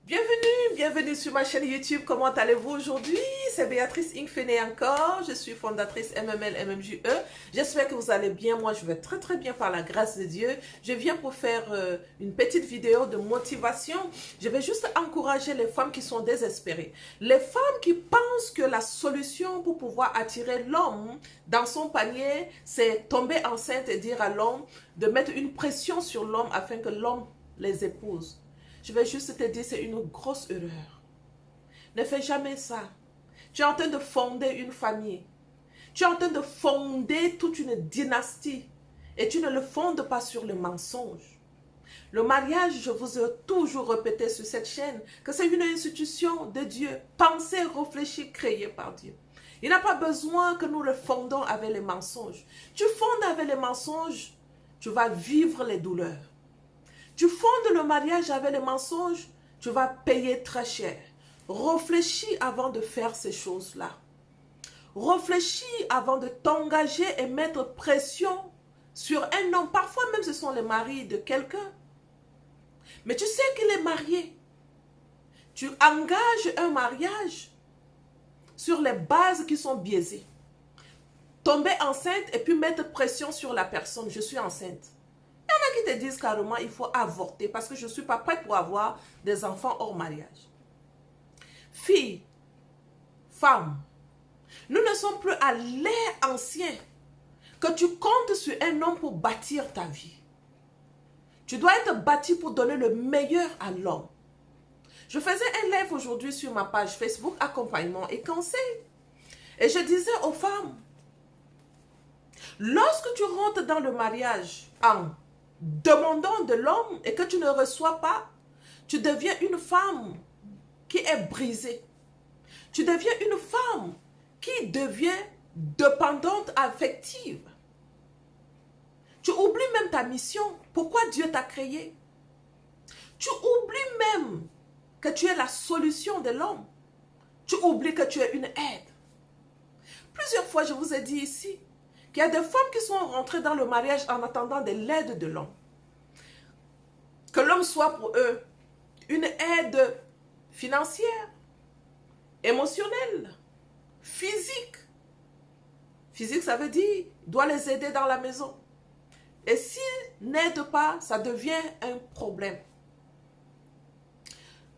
Bienvenue sur ma chaîne YouTube. Comment allez-vous aujourd'hui? C'est Béatrice Ingfene encore. Je suis fondatrice MML MMJE. J'espère que vous allez bien. Moi, je vais très bien par la grâce de Dieu. Je viens pour faire une petite vidéo de motivation. Je vais juste encourager les femmes qui sont désespérées. Les femmes qui pensent que la solution pour pouvoir attirer l'homme dans son panier, c'est tomber enceinte et dire à l'homme de mettre une pression sur l'homme afin que l'homme les épouse. Je vais juste te dire, c'est une grosse erreur. Ne fais jamais ça. Tu es en train de fonder une famille. Tu es en train de fonder toute une dynastie. Et tu ne le fondes pas sur le mensonge. Le mariage, je vous ai toujours répété sur cette chaîne, que c'est une institution de Dieu. Pensée, réfléchie, créée par Dieu. Il n'a pas besoin que nous le fondons avec les mensonges. Tu fondes avec les mensonges, tu vas vivre les douleurs. Tu fondes le mariage avec les mensonges, tu vas payer très cher. Réfléchis avant de faire ces choses-là. Réfléchis avant de t'engager et mettre pression sur un homme. Parfois même ce sont les maris de quelqu'un. Mais tu sais qu'il est marié. Tu engages un mariage sur les bases qui sont biaisées. Tomber enceinte et puis mettre pression sur la personne. Je suis enceinte. Il y en a qui te disent carrément il faut avorter parce que je ne suis pas prête pour avoir des enfants hors mariage. Filles, femmes, nous ne sommes plus à l'ère ancienne que tu comptes sur un homme pour bâtir ta vie. Tu dois être bâti pour donner le meilleur à l'homme. Je faisais un live aujourd'hui sur ma page Facebook accompagnement et conseil. Et je disais aux femmes, lorsque tu rentres dans le mariage en demandant de l'homme et que tu ne reçois pas, tu deviens une femme qui est brisée. Tu deviens une femme qui devient dépendante affective. Tu oublies même ta mission. Pourquoi Dieu t'a créé? Tu oublies même que tu es la solution de l'homme. Tu oublies que tu es une aide. Plusieurs fois, je vous ai dit ici, qu'il y a des femmes qui sont rentrées dans le mariage en attendant de l'aide de l'homme. Que l'homme soit pour eux une aide financière, émotionnelle, physique. Physique, ça veut dire, il doit les aider dans la maison. Et s'il n'aide pas, ça devient un problème.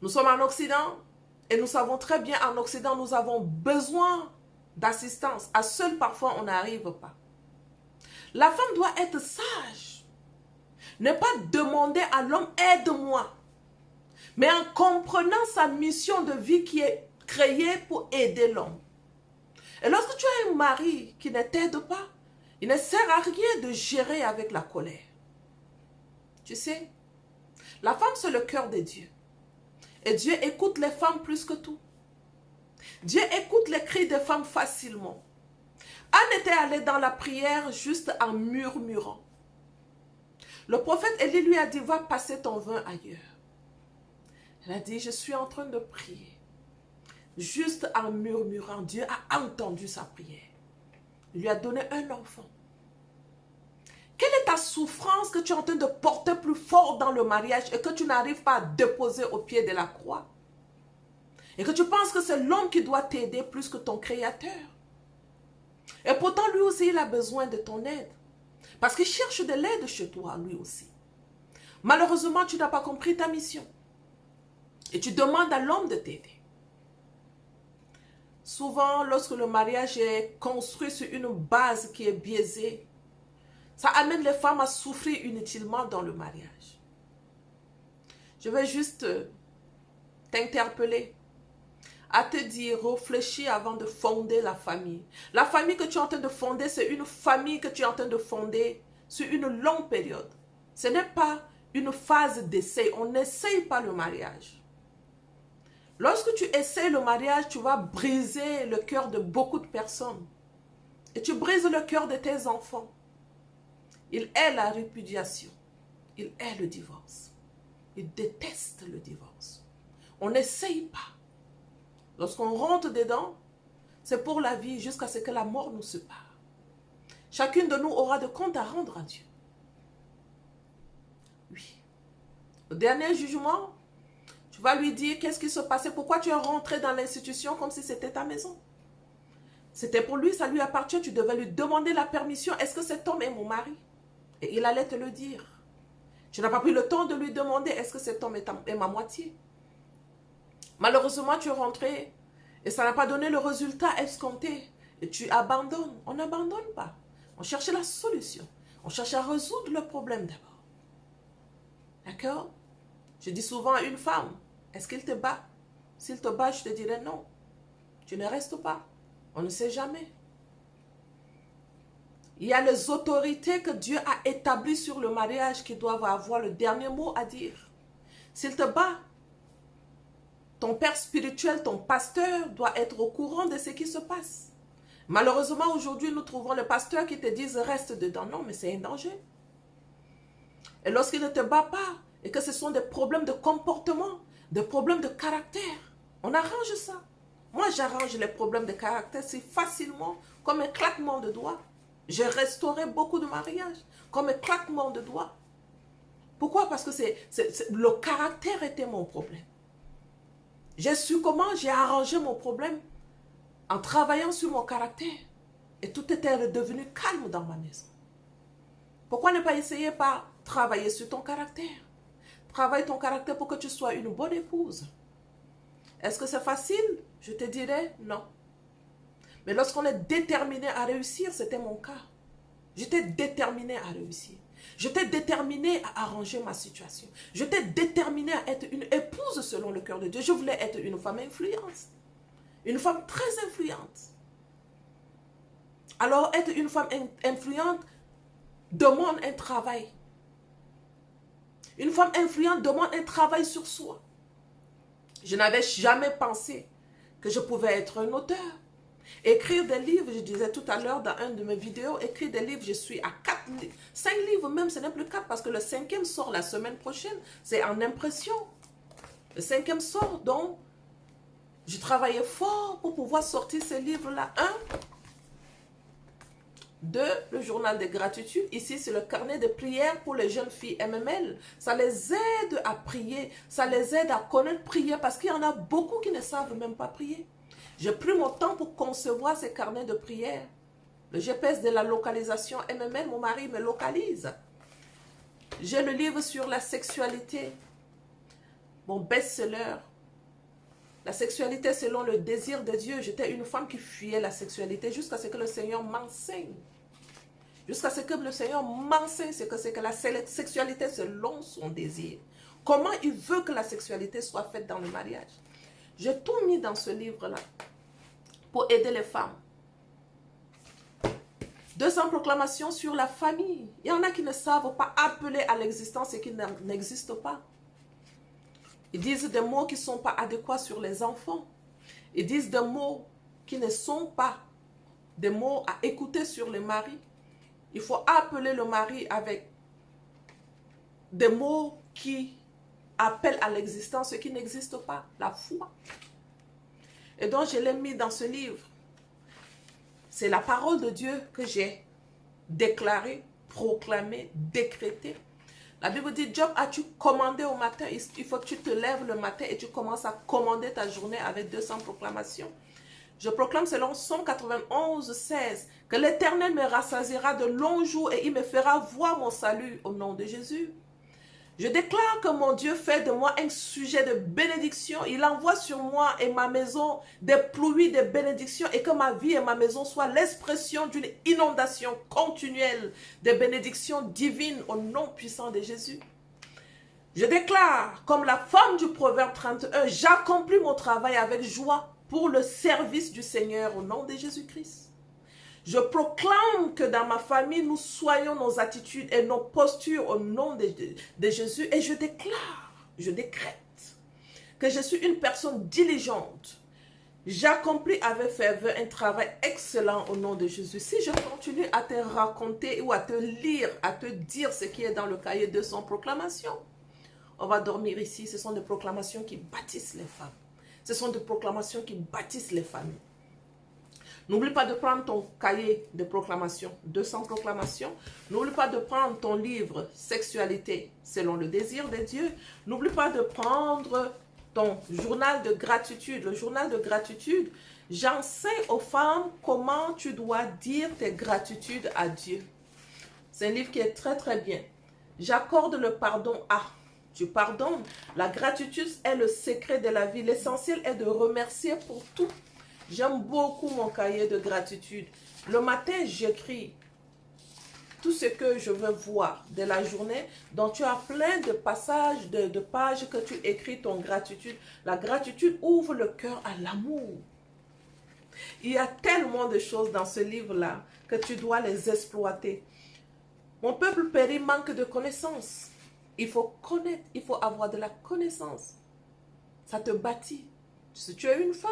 Nous sommes en Occident et nous savons très bien en Occident, nous avons besoin d'assistance. À seul, parfois, on n'arrive pas. La femme doit être sage. Ne pas demander à l'homme, aide-moi. Mais en comprenant sa mission de vie qui est créée pour aider l'homme. Et lorsque tu as un mari qui ne t'aide pas, il ne sert à rien de gérer avec la colère. Tu sais, la femme c'est le cœur de Dieu. Et Dieu écoute les femmes plus que tout. Dieu écoute les cris des femmes facilement. Anne était allée dans la prière juste en murmurant. Le prophète Élie lui a dit, va passer ton vin ailleurs. Elle a dit, je suis en train de prier. Juste en murmurant, Dieu a entendu sa prière. Il lui a donné un enfant. Quelle est ta souffrance que tu es en train de porter plus fort dans le mariage et que tu n'arrives pas à déposer au pied de la croix? Et que tu penses que c'est l'homme qui doit t'aider plus que ton créateur. Et pourtant, lui aussi, il a besoin de ton aide. Parce qu'il cherche de l'aide chez toi, lui aussi. Malheureusement, tu n'as pas compris ta mission. Et tu demandes à l'homme de t'aider. Souvent, lorsque le mariage est construit sur une base qui est biaisée, ça amène les femmes à souffrir inutilement dans le mariage. Je vais juste t'interpeller à te dire, réfléchis avant de fonder la famille. La famille que tu es en train de fonder, c'est une famille que tu es en train de fonder sur une longue période. Ce n'est pas une phase d'essai. On n'essaye pas le mariage. Lorsque tu essaies le mariage, tu vas briser le cœur de beaucoup de personnes. Et tu brises le cœur de tes enfants. Il est la répudiation. Il est le divorce. Il déteste le divorce. On n'essaye pas. Lorsqu'on rentre dedans, c'est pour la vie jusqu'à ce que la mort nous sépare. Chacune de nous aura de comptes à rendre à Dieu. Oui. Au dernier jugement, tu Tu vas lui dire qu'est-ce qui se passait, pourquoi tu es rentré dans l'institution comme si c'était ta maison. C'était pour lui, ça lui appartient, tu devais lui demander la permission. Est-ce que cet homme est mon mari? Et il allait te le dire. Tu n'as pas pris le temps de lui demander est-ce que cet homme est ma moitié. Malheureusement, tu es rentré et ça n'a pas donné le résultat escompté. Et tu abandonnes. On n'abandonne pas. On cherche la solution. On cherche à résoudre le problème d'abord. D'accord? Je dis souvent à une femme, est-ce qu'il te bat? S'il te bat, je te dirai non. Tu ne restes pas. On ne sait jamais. Il y a les autorités que Dieu a établies sur le mariage qui doivent avoir le dernier mot à dire. S'il te bat, ton père spirituel, ton pasteur doit être au courant de ce qui se passe. Malheureusement, aujourd'hui, nous trouvons les pasteurs qui te disent reste dedans. Non, mais c'est un danger. Et lorsqu'il ne te bat pas, et que ce sont des problèmes de comportement, des problèmes de caractère, on arrange ça. Moi, j'arrange les problèmes de caractère si facilement, comme un claquement de doigts. J'ai restauré beaucoup de mariages, comme un claquement de doigts. Pourquoi? Parce que le caractère était mon problème. J'ai su comment j'ai arrangé mon problème en travaillant sur mon caractère. Et tout était redevenu calme dans ma maison. Pourquoi ne pas essayer par travailler sur ton caractère? Travaille ton caractère pour que tu sois une bonne épouse. Est-ce que c'est facile? Je te dirais non. Mais lorsqu'on est déterminé à réussir, c'était mon cas. J'étais déterminé à réussir. J'étais déterminé à arranger ma situation. J'étais déterminé à être une épouse selon le cœur de Dieu. Je voulais être une femme influente. Une femme très influente. Alors, être une femme influente demande un travail. Une femme influente demande un travail sur soi. Je n'avais jamais pensé que je pouvais être un auteur. Écrire des livres, je disais tout à l'heure dans une de mes vidéos, écrire des livres, je suis à 5 livres même, ce n'est plus 4 parce que le 5e sort la semaine prochaine, c'est en impression. Le 5e sort, donc je travaillais fort pour pouvoir sortir ces livres-là. 1, 2, le journal de gratitude. Ici, c'est le carnet de prière pour les jeunes filles MML. Ça les aide à prier, ça les aide à connaître prier parce qu'il y en a beaucoup qui ne savent même pas prier. J'ai pris mon temps pour concevoir ces carnets de prière. Le GPS de la localisation MML, mon mari me localise. J'ai le livre sur la sexualité, mon best-seller. La sexualité selon le désir de Dieu. J'étais une femme qui fuyait la sexualité jusqu'à ce que le Seigneur m'enseigne. Jusqu'à ce que le Seigneur m'enseigne ce que c'est que la sexualité selon son désir. Comment il veut que la sexualité soit faite dans le mariage. J'ai tout mis dans ce livre-là pour aider les femmes. 200 proclamations sur la famille. Il y en a qui ne savent pas appeler à l'existence et qui n'existent pas. Ils disent des mots qui ne sont pas adéquats sur les enfants. Ils disent des mots qui ne sont pas des mots à écouter sur les maris. Il faut appeler le mari avec des mots qui appellent à l'existence ce qui n'existe pas. La foi. Et donc, je l'ai mis dans ce livre. C'est la parole de Dieu que j'ai déclarée, proclamée, décrétée. La Bible dit, Job, as-tu commandé au matin? Il faut que tu te lèves le matin et tu commences à commander ta journée avec 200 proclamations. Je proclame selon Psaume 91, 16, que l'Éternel me rassasiera de longs jours et il me fera voir mon salut au nom de Jésus. Je déclare que mon Dieu fait de moi un sujet de bénédiction. Il envoie sur moi et ma maison des pluies de bénédiction et que ma vie et ma maison soient l'expression d'une inondation continuelle de bénédictions divines au nom puissant de Jésus. Je déclare, comme la femme du Proverbe 31, j'accomplis mon travail avec joie pour le service du Seigneur au nom de Jésus-Christ. Je proclame que dans ma famille, nous soyons nos attitudes et nos postures au nom de Jésus. Et je déclare, je décrète que je suis une personne diligente. J'accomplis avec ferveur un travail excellent au nom de Jésus. Si je continue à te raconter ou à te lire, à te dire ce qui est dans le cahier de son proclamation, on va dormir ici. Ce sont des proclamations qui bâtissent les femmes. Ce sont des proclamations qui bâtissent les familles. N'oublie pas de prendre ton cahier de proclamation, 200 proclamations. N'oublie pas de prendre ton livre Sexualité selon le désir de Dieu. N'oublie pas de prendre ton journal de gratitude. Le journal de gratitude, j'enseigne aux femmes comment tu dois dire tes gratitudes à Dieu. C'est un livre qui est très très bien. J'accorde le pardon à. Tu pardonnes. La gratitude est le secret de la vie. L'essentiel est de remercier pour tout. J'aime beaucoup mon cahier de gratitude. Le matin, j'écris tout ce que je veux voir de la journée. Donc, tu as plein de passages, de pages que tu écris ton gratitude. La gratitude ouvre le cœur à l'amour. Il y a tellement de choses dans ce livre-là que tu dois les exploiter. Mon peuple périt manque de connaissances. Il faut connaître, il faut avoir de la connaissance. Ça te bâtit. Si tu es une femme,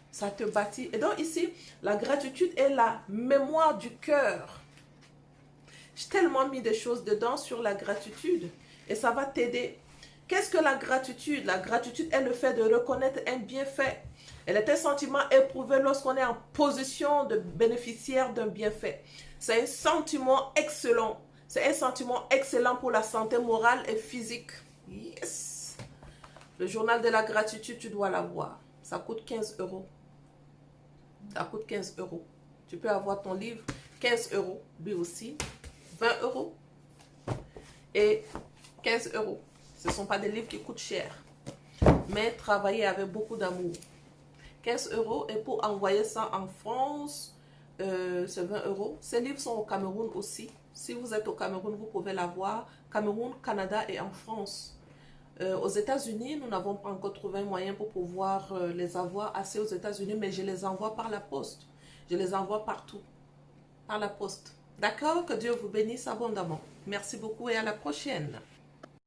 ça te bâtit. Et donc ici, la gratitude est la mémoire du cœur. J'ai tellement mis des choses dedans sur la gratitude et ça va t'aider. Qu'est-ce que la gratitude? La gratitude est le fait de reconnaître un bienfait. Elle est un sentiment éprouvé lorsqu'on est en position de bénéficiaire d'un bienfait. C'est un sentiment excellent. C'est un sentiment excellent pour la santé morale et physique. Yes! Le journal de la gratitude, tu dois l'avoir. Ça coûte 15 €. Ça coûte 15 €. Tu peux avoir ton livre, 15 €, lui aussi, 20 € et 15 €. Ce ne sont pas des livres qui coûtent cher, mais travailler avec beaucoup d'amour. 15 € et pour envoyer ça en France, c'est 20 €. Ces livres sont au Cameroun aussi. Si vous êtes au Cameroun, vous pouvez l'avoir. Cameroun, Canada et en France. Aux États-Unis, nous n'avons pas encore trouvé un moyen pour pouvoir les avoir assez aux États-Unis, mais je les envoie par la poste. Je les envoie partout, par la poste. D'accord? Que Dieu vous bénisse abondamment. Merci beaucoup et à la prochaine.